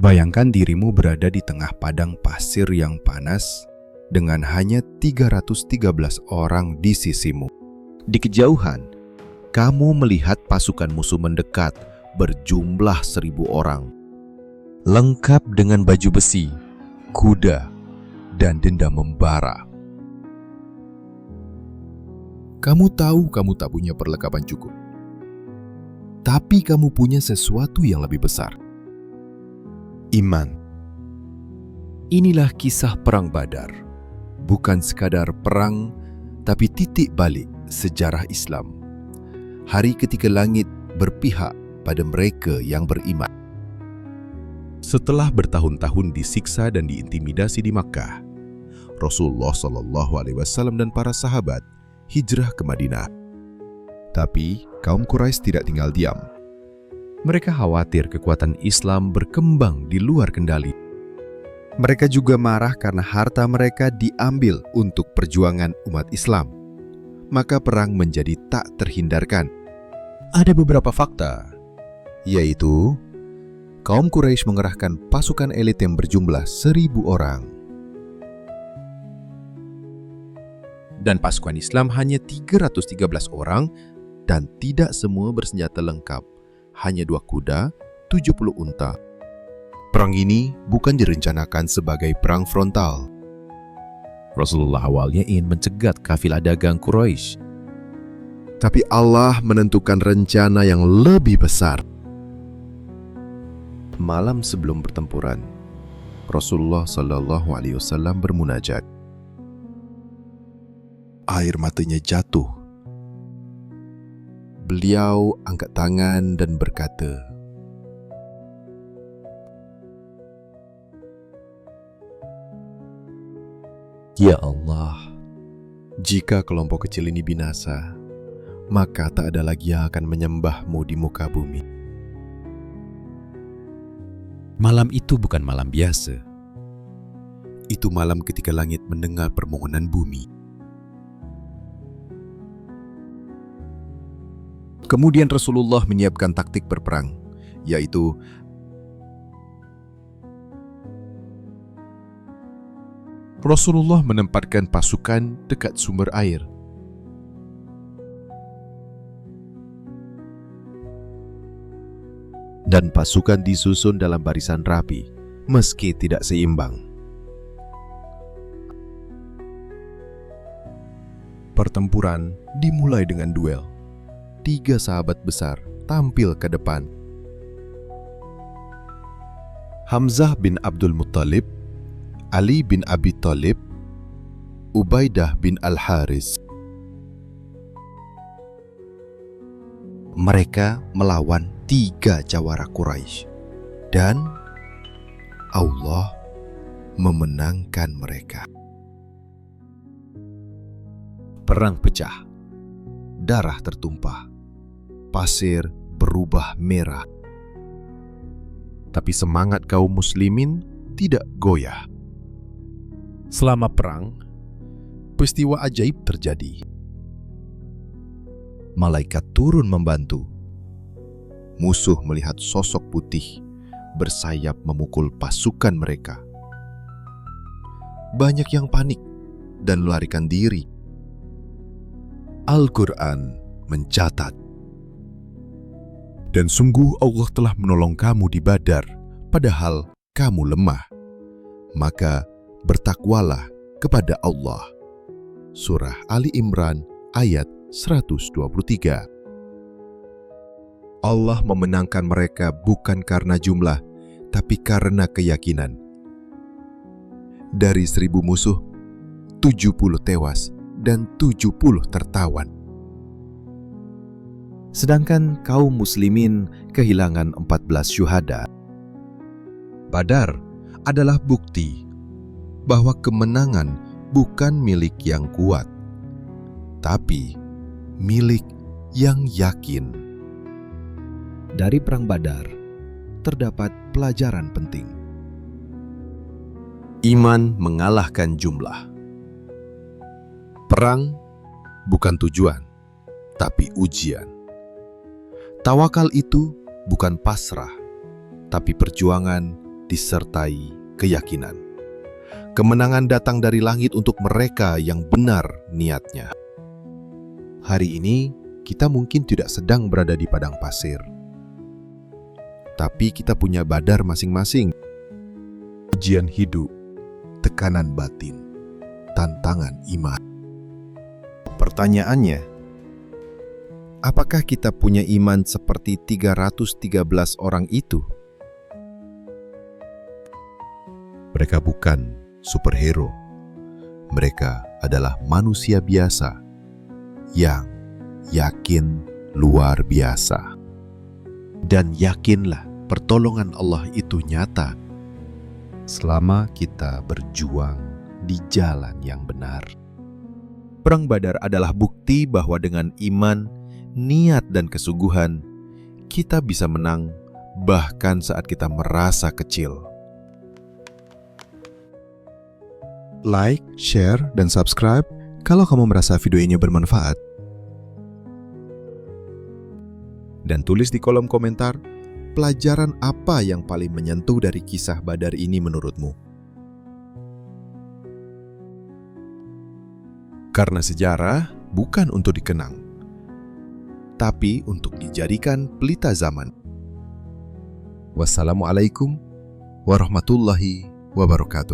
Bayangkan dirimu berada di tengah padang pasir yang panas dengan hanya 313 orang di sisimu. Di kejauhan, kamu melihat pasukan musuh mendekat berjumlah 1.000 orang, lengkap dengan baju besi, kuda, dan denda membara. Kamu tahu kamu tak punya perlengkapan cukup, tapi kamu punya sesuatu yang lebih besar. Iman. Inilah kisah Perang Badar. Bukan sekadar perang, tapi titik balik sejarah Islam. Hari ketika langit berpihak pada mereka yang beriman. Setelah bertahun-tahun disiksa dan diintimidasi di Makkah, Rasulullah SAW dan para sahabat hijrah ke Madinah. Tapi kaum Quraisy tidak tinggal diam. Mereka khawatir kekuatan Islam berkembang di luar kendali. Mereka juga marah karena harta mereka diambil untuk perjuangan umat Islam. Maka perang menjadi tak terhindarkan. Ada beberapa fakta, yaitu kaum Quraisy mengerahkan pasukan elit yang berjumlah 1.000 orang. Dan pasukan Islam hanya 313 orang dan tidak semua bersenjata lengkap. Hanya 2 kuda, 70 unta. Perang ini bukan direncanakan sebagai perang frontal. Rasulullah awalnya ingin mencegat kafilah dagang Quraisy. Tapi Allah menentukan rencana yang lebih besar. Malam sebelum pertempuran, Rasulullah SAW bermunajat. Air matanya jatuh. Beliau angkat tangan dan berkata, "Ya Allah, jika kelompok kecil ini binasa, maka tak ada lagi yang akan menyembah-Mu di muka bumi." Malam itu bukan malam biasa. Itu malam ketika langit mendengar permohonan bumi. Kemudian Rasulullah menyiapkan taktik berperang, yaitu Rasulullah menempatkan pasukan dekat sumber air. Dan pasukan disusun dalam barisan rapi, meski tidak seimbang. Pertempuran dimulai dengan duel. 3 sahabat besar tampil ke depan. Hamzah bin Abdul Muttalib, Ali bin Abi Thalib, Ubaidah bin Al-Haris. Mereka melawan 3 jawara Quraisy dan Allah memenangkan mereka. Perang pecah, darah tertumpah, pasir berubah merah. Tapi semangat kaum muslimin tidak goyah. Selama perang, peristiwa ajaib terjadi. Malaikat turun membantu. Musuh melihat sosok putih bersayap memukul pasukan mereka. Banyak yang panik dan melarikan diri. Al-Quran mencatat, "Dan sungguh Allah telah menolong kamu di Badar, padahal kamu lemah. Maka bertakwalah kepada Allah." Surah Ali Imran ayat 123. Allah memenangkan mereka bukan karena jumlah, tapi karena keyakinan. Dari 1.000 musuh, 70 tewas dan 70 tertawan. Sedangkan kaum muslimin kehilangan 14 syuhada. Badar adalah bukti bahwa kemenangan bukan milik yang kuat, tapi milik yang yakin. Dari Perang Badar terdapat pelajaran penting. Iman mengalahkan jumlah. Perang bukan tujuan, tapi ujian. Tawakal itu bukan pasrah, tapi perjuangan disertai keyakinan. Kemenangan datang dari langit untuk mereka yang benar niatnya. Hari ini, kita mungkin tidak sedang berada di padang pasir. Tapi kita punya Badar masing-masing. Ujian hidup, tekanan batin, tantangan iman. Pertanyaannya, apakah kita punya iman seperti 313 orang itu? Mereka bukan superhero. Mereka adalah manusia biasa yang yakin luar biasa. Dan yakinlah pertolongan Allah itu nyata selama kita berjuang di jalan yang benar. Perang Badar adalah bukti bahwa dengan iman, niat, dan kesungguhan, kita bisa menang bahkan saat kita merasa kecil. Like, share, dan subscribe kalau kamu merasa video ini bermanfaat. Dan tulis di kolom komentar, pelajaran apa yang paling menyentuh dari kisah Badar ini menurutmu? Karena sejarah bukan untuk dikenang, tapi untuk dijadikan pelita zaman. Wassalamualaikum warahmatullahi wabarakatuh.